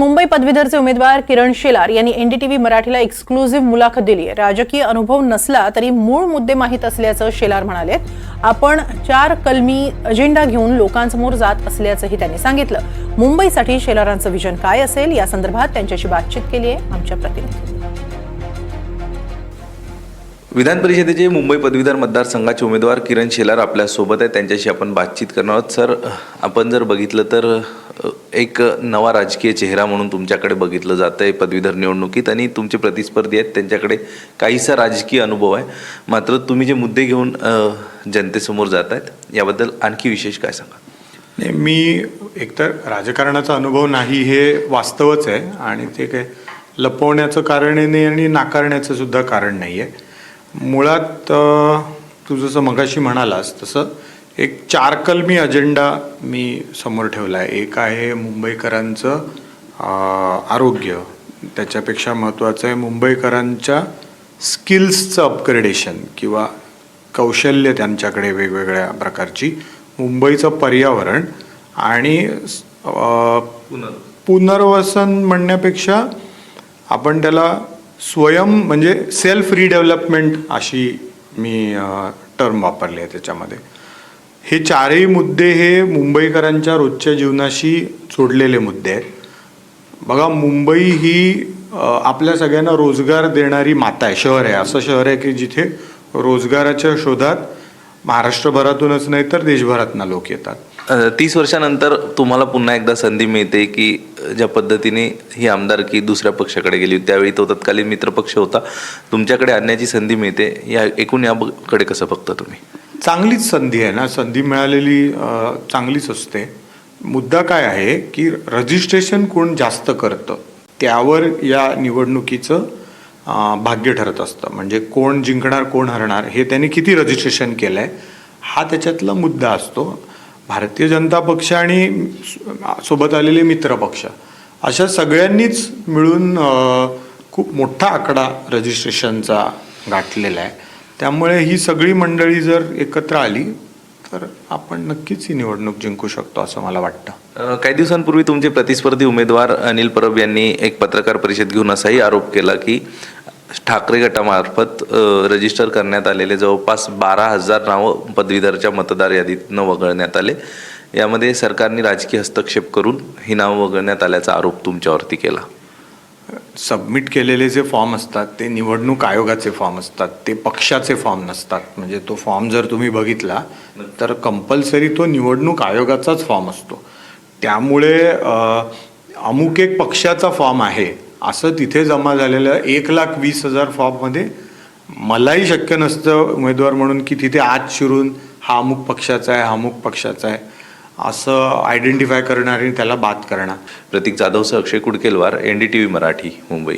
मुंबई पदवीधरचे उमेदवार किरण शेलार यांनी एनडीटीव्ही मराठीला एक्सक्लुझिव्ह मुलाखत दिली आहे। राजकीय अनुभव नसला तरी मूळ मुद्दे माहीत असल्याचं शेलार म्हणाले। आपण 4 कलमी अजेंडा घेऊन लोकांसमोर जात असल्याचंही त्यांनी सांगितलं। मुंबईसाठी शेलारांचं विजन काय असेल या संदर्भात त्यांच्याशी बातचीत केली आहे आमच्या प्रतिनिधींनी। विधान परिषदेचे मुंबई पदवीधर मतदारसंघाचे उमेदवार किरण शेलार आपल्या सोबत आहेत, त्यांच्याशी आपण बातचीत करणार आहोत। सर, आपण जर बघितलं तर एक नवा राजकीय चेहरा म्हणून तुमच्याकडे बघितलं जातंय पदवीधर निवडणुकीत, आणि तुमचे प्रतिस्पर्धी आहेत त्यांच्याकडे काहीसा राजकीय अनुभव आहे। मात्र तुम्ही जे मुद्दे घेऊन जनतेसमोर जात आहेत याबद्दल आणखी विशेष काय सांगा? मी एकतर राजकारणाचा अनुभव नाही हे वास्तवच आहे, आणि ते काय लपवण्याचं कारण नाही आणि नाकारण्याचं सुद्धा कारण नाही आहे। मुळात तू जसं मगाशी म्हणालास तसं एक 4 कलमी अजेंडा मी समोर ठेवला आहे। एक आहे मुंबईकरांचं आरोग्य, त्याच्यापेक्षा महत्त्वाचं आहे मुंबईकरांच्या स्किल्सचं अपग्रेडेशन किंवा कौशल्य त्यांच्याकडे वेगवेगळ्या प्रकारची, मुंबईचं पर्यावरण आणि पुनर्वसन म्हणण्यापेक्षा आपण त्याला म्हणजे सेल्फ रिडेव्हलपमेंट अशी मी टर्म वापरली आहे त्याच्यामध्ये। हे 4ही मुद्दे हे मुंबईकरांच्या रोजच्या जीवनाशी जोडलेले मुद्दे आहेत। बघा, मुंबई ही आपल्या सगळ्यांना रोजगार देणारी माता आहे, शहर आहे, असं शहर आहे की जिथे रोजगाराच्या शोधात महाराष्ट्रभरातूनच नाही तर देशभरातून लोक येतात। 30 वर्षानंतर तुम्हाला पुन्हा एकदा संधी मिळते की ज्या पद्धतीने ही आमदारकी दुसऱ्या पक्षाकडे गेली, त्यावेळी तो तत्कालीन मित्रपक्ष होता, तुमच्याकडे आणण्याची संधी मिळते, या एकूण याकडे कसं बघता तुम्ही? चांगलीच संधी आहे ना, संधी मिळालेली चांगलीच असते। मुद्दा काय आहे की रजिस्ट्रेशन कोण जास्त करतं त्यावर या निवडणुकीचं भाग्य ठरत असतं। म्हणजे कोण जिंकणार कोण हरणार हे त्यांनी किती रजिस्ट्रेशन केलं आहे हा त्याच्यातला मुद्दा असतो। भारतीय जनता पक्ष आणि सोबत आलेले मित्रपक्ष अशा सगळ्यांनीच मिळून खूप मोठा आकडा रजिस्ट्रेशनचा गाठलेला आहे। त्यामुळे ही सगळी मंडळी जर एकत्र आली तर आपण नक्कीच ही निवडणूक जिंकू शकतो असं मला वाटतं। काही दिवसांपूर्वी तुमचे प्रतिस्पर्धी उमेदवार अनिल परब यांनी एक पत्रकार परिषद घेऊन असाही आरोप केला की ठाकरे गटामार्फत रजिस्टर करण्यात आलेले जवळपास 12,000 नावं पदवीधरच्या मतदार यादीतनं वगळण्यात आले। यामध्ये सरकारने राजकीय हस्तक्षेप करून ही नावं वगळण्यात आल्याचा आरोप तुमच्यावरती केला। सबमिट केलेले जे फॉर्म असतात ते निवडणूक आयोगाचे फॉर्म असतात, ते पक्षाचे फॉर्म नसतात। म्हणजे तो फॉर्म जर तुम्ही बघितला तर कंपल्सरी तो निवडणूक आयोगाचाच फॉर्म असतो। त्यामुळे अमुक एक पक्षाचा फॉर्म आहे असं तिथे जमा झालेलं 1,20,000 फॉर्ममध्ये मलाही शक्य नसतं उमेदवार म्हणून की तिथे आत शिरून हा अमुक पक्षाचा आहे हा अमुक पक्षाचा आहे असं आयडेंटिफाय करणार आणि त्याला बाद करणार। प्रतीक जाधवसह अक्षय कुडकेलवार, एनडीटीव्ही मराठी, मुंबई।